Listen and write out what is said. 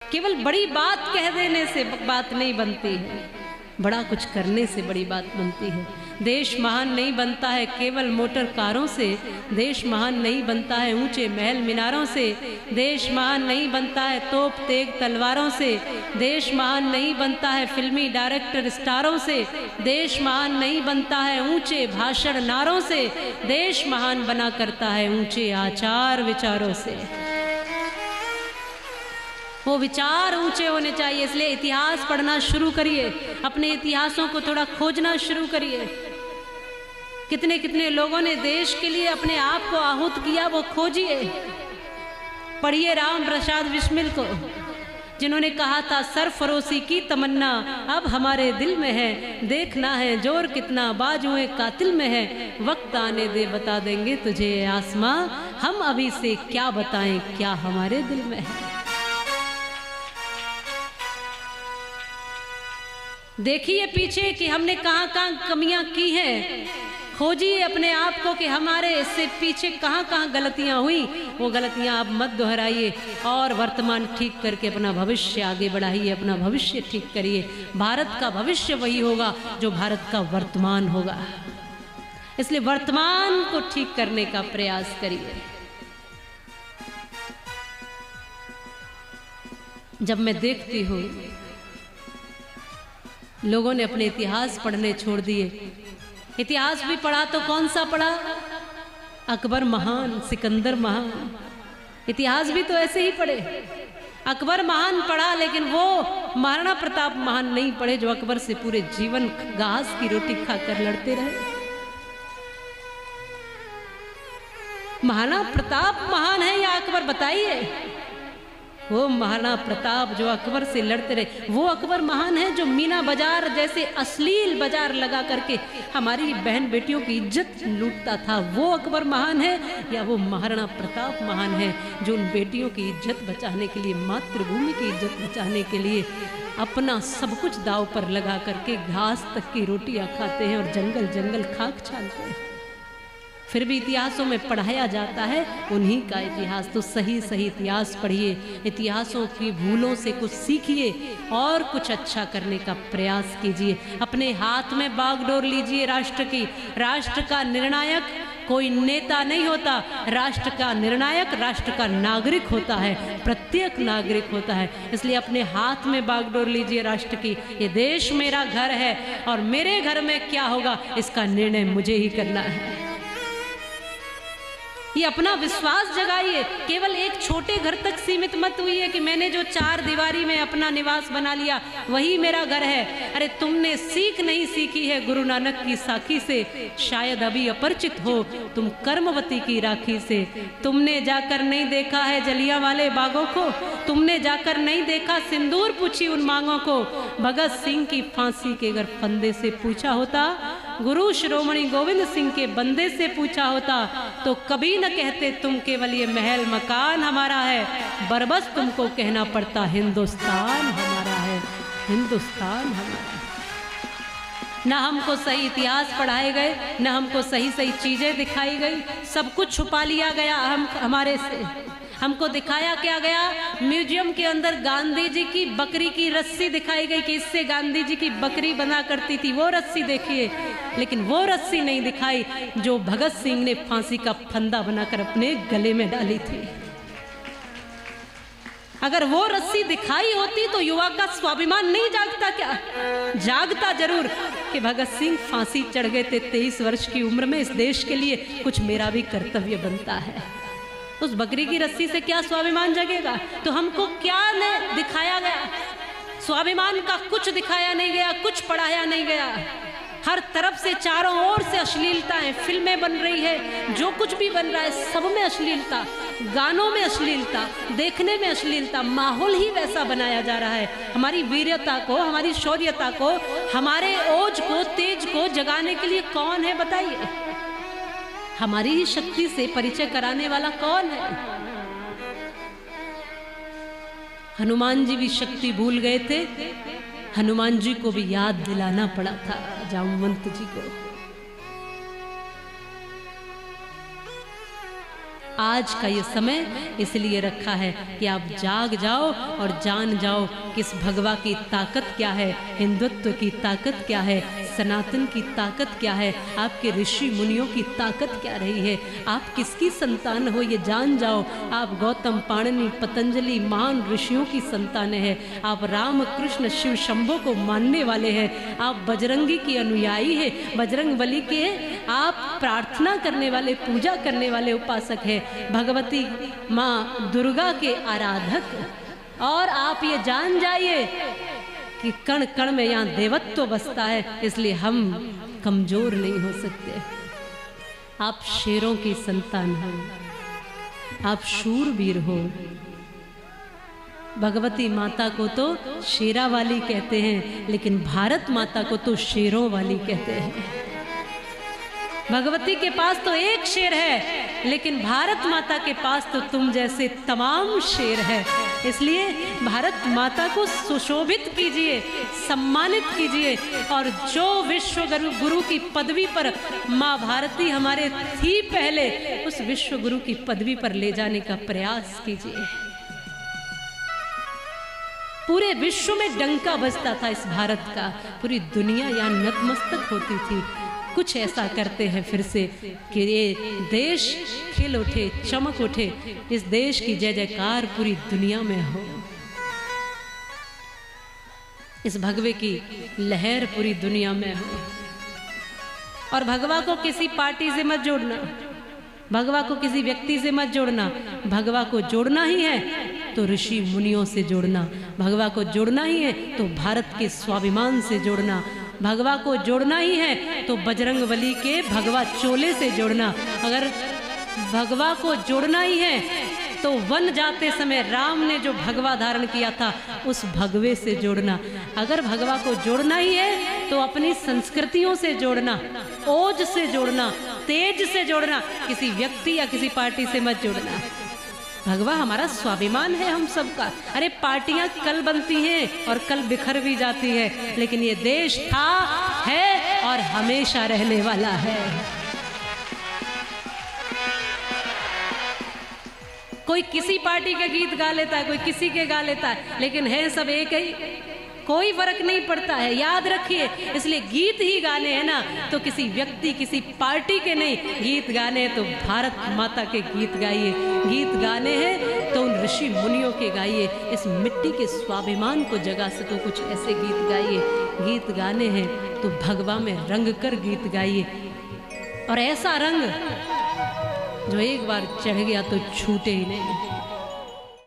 केवल बड़ी बात कह देने से बात नहीं बनती है, बड़ा कुछ करने से बड़ी बात बनती है। देश महान नहीं बनता है केवल मोटर कारों से, देश महान नहीं बनता है ऊंचे महल मीनारों से, देश महान नहीं बनता है तोप तेग तलवारों से, देश महान नहीं बनता है फिल्मी डायरेक्टर स्टारों से, देश महान नहीं बनता है ऊंचे भाषण नारों से, देश महान बना करता है ऊंचे आचार विचारों से। वो विचार ऊंचे होने चाहिए, इसलिए इतिहास पढ़ना शुरू करिए, अपने इतिहासों को थोड़ा खोजना शुरू करिए। कितने कितने लोगों ने देश के लिए अपने आप को आहूत किया, वो खोजिए। पढ़िए राम प्रसाद बिस्मिल को, जिन्होंने कहा था सरफरोशी की तमन्ना अब हमारे दिल में है, देखना है जोर कितना बाजुए कातिल में है, वक्त आने दे बता देंगे तुझे आसमां, हम अभी से क्या बताएं क्या हमारे दिल में है। देखिए पीछे कि हमने कहाँ कहाँ कमियां की हैं, खोजिए अपने आप को कि हमारे इससे पीछे कहाँ कहाँ गलतियां हुई, वो गलतियां आप मत दोहराइए और वर्तमान ठीक करके अपना भविष्य आगे बढ़ाइए, अपना भविष्य ठीक करिए। भारत का भविष्य वही होगा जो भारत का वर्तमान होगा, इसलिए वर्तमान को ठीक करने का प्रयास करिए। जब मैं देखती हूँ लोगों ने अपने इतिहास पढ़ने छोड़ दिए, इतिहास भी पढ़ा तो कौन सा पढ़ा, अकबर महान, सिकंदर महान, इतिहास भी तो ऐसे ही पढ़े। अकबर महान पढ़ा लेकिन वो महाराणा प्रताप महान नहीं पढ़े जो अकबर से पूरे जीवन घास की रोटी खाकर लड़ते रहे। महाराणा प्रताप महान है या अकबर, बताइए। वो महाराणा प्रताप जो अकबर से लड़ते रहे, वो अकबर महान है जो मीना बाजार जैसे अश्लील बाजार लगा करके हमारी बहन बेटियों की इज्जत लूटता था, वो अकबर महान है, या वो महाराणा प्रताप महान है जो उन बेटियों की इज्जत बचाने के लिए, मातृभूमि की इज्जत बचाने के लिए अपना सब कुछ दाव पर लगा करके घास तक की रोटियां खाते हैं और जंगल जंगल खाक छानते हैं। फिर भी इतिहासों में पढ़ाया जाता है उन्हीं का इतिहास। तो सही सही इतिहास पढ़िए, इतिहासों की भूलों से कुछ सीखिए और कुछ अच्छा करने का प्रयास कीजिए। अपने हाथ में बागडोर लीजिए राष्ट्र की। राष्ट्र का निर्णायक कोई नेता नहीं होता, राष्ट्र का निर्णायक राष्ट्र का नागरिक होता है, प्रत्येक नागरिक होता है। इसलिए अपने हाथ में बागडोर लीजिए राष्ट्र की। ये देश मेरा घर है और मेरे घर में क्या होगा इसका निर्णय मुझे ही करना है। ये अपना विश्वास जगाइए। केवल एक छोटे घर तक सीमित मत हुई है कि मैंने जो चार दीवारी में अपना निवास बना लिया वही मेरा घर है। अरे तुमने सीख नहीं सीखी है गुरु नानक की साखी से, शायद अभी अपरिचित हो तुम कर्मवती की राखी से। तुमने जाकर नहीं देखा है जलियांवाले बागों को, तुमने जाकर नहीं देखा सिंदूर पूछी उन मांगों को। भगत सिंह की फांसी के अगर फंदे से पूछा होता, गुरु शिरोमणि गोविंद सिंह के बंदे से पूछा होता तो कभी न कहते तुम केवल ये महल मकान हमारा है, बरबस तुमको कहना पड़ता हिंदुस्तान हमारा है, हिंदुस्तान हमारा है। न हमको सही इतिहास पढ़ाए गए, न हमको सही सही चीजें दिखाई गई, सब कुछ छुपा लिया गया हमारे से। हमको दिखाया क्या गया, म्यूजियम के अंदर गांधी जी की बकरी की रस्सी दिखाई गई कि इससे गांधी जी की बकरी बना करती थी, वो रस्सी देखिए। लेकिन वो रस्सी नहीं दिखाई जो भगत सिंह ने फांसी का फंदा बनाकर अपने गले में डाली थी। अगर वो रस्सी दिखाई होती तो युवा का स्वाभिमान नहीं जागता क्या? जागता जरूर कि भगत सिंह फांसी चढ़ गए थे 23 वर्ष की उम्र में, इस देश के लिए कुछ मेरा भी कर्तव्य बनता है। उस बकरी की रस्सी से क्या स्वाभिमान जगेगा? तो हमको क्या दिखाया गया? स्वाभिमान का कुछ दिखाया नहीं गया, कुछ पढ़ाया नहीं गया। हर तरफ से चारों ओर से अश्लीलता है, फिल्में बन रही है, जो कुछ भी बन रहा है सब में अश्लीलता, गानों में अश्लीलता, देखने में अश्लीलता, माहौल ही वैसा बनाया जा रहा है। हमारी वीरता को, हमारी शौर्यता को, हमारे ओज को, तेज को जगाने के लिए कौन है बताइए? हमारी ही शक्ति से परिचय कराने वाला कौन है? हनुमान जी भी शक्ति भूल गए थे, हनुमान जी को भी याद दिलाना पड़ा था जामवंत जी को। आज का ये समय इसलिए रखा है कि आप जाग जाओ और जान जाओ कि इस भगवा की ताकत क्या है, हिंदुत्व की ताकत क्या है, सनातन की ताकत क्या है, आपके ऋषि मुनियों की ताकत क्या रही है, आप किसकी संतान हो ये जान जाओ। आप गौतम, पाणिनि, पतंजलि महान ऋषियों की संतान है। आप राम, कृष्ण, शिव शंभो को मानने वाले हैं। आप बजरंगी की अनुयायी है, बजरंग बली के आप प्रार्थना करने वाले, पूजा करने वाले उपासक है, भगवती माँ दुर्गा के आराधक। और आप ये जान जाइए कि कण कण में यहाँ देवत्व बसता है, इसलिए हम कमजोर नहीं हो सकते। आप शेरों की संतान हो, आप शूरवीर हो। भगवती माता को तो शेरा वाली कहते हैं, लेकिन भारत माता को तो शेरों वाली कहते हैं। भगवती के पास तो एक शेर है, लेकिन भारत माता के पास तो तुम जैसे तमाम शेर है। इसलिए भारत माता को सुशोभित कीजिए, सम्मानित कीजिए, और जो विश्व गुरु की पदवी पर माँ भारती हमारे थी पहले, उस विश्व गुरु की पदवी पर ले जाने का प्रयास कीजिए। पूरे विश्व में डंका बजता था इस भारत का, पूरी दुनिया यहाँ नतमस्तक होती थी। कुछ ऐसा करते हैं फिर से कि ये देश खिल उठे, चमक उठे, इस देश की जय जयकार पूरी दुनिया में हो, इस भगवे की लहर पूरी दुनिया में हो। और भगवा को किसी पार्टी से मत जोड़ना, भगवा को किसी व्यक्ति से मत जोड़ना। भगवा को जोड़ना ही है तो ऋषि मुनियों से जोड़ना, भगवा को जोड़ना ही है तो भारत के स्वाभिमान से जोड़ना, भगवा को जोड़ना ही है तो बजरंग बली के भगवा चोले से जोड़ना। अगर भगवा को जोड़ना ही है तो वन जाते समय राम ने जो भगवा धारण किया था उस भगवे से जोड़ना। अगर भगवा को जोड़ना ही है तो अपनी संस्कृतियों से जोड़ना, ओज से जोड़ना, तेज से जोड़ना, किसी व्यक्ति या किसी पार्टी से मत जोड़ना। भगवा हमारा स्वाभिमान है हम सबका। अरे पार्टियां कल बनती हैं और कल बिखर भी जाती है, लेकिन ये देश था, है और हमेशा रहने वाला है। कोई किसी पार्टी के गीत गा लेता है, कोई किसी के गा लेता है, लेकिन है सब एक ही, कोई फर्क नहीं पड़ता है, याद रखिए। इसलिए गीत ही गाने हैं ना तो किसी व्यक्ति, किसी पार्टी के नहीं, गीत गाने हैं तो भारत माता के गीत गाइए, गीत गाने हैं तो उन ऋषि मुनियों के गाइए, इस मिट्टी के स्वाभिमान को जगा सको, कुछ ऐसे गीत गाइए। गीत गाने हैं तो भगवा में रंग कर गीत गाइए, और ऐसा रंग जो एक बार चढ़ गया तो छूटे ही नहीं।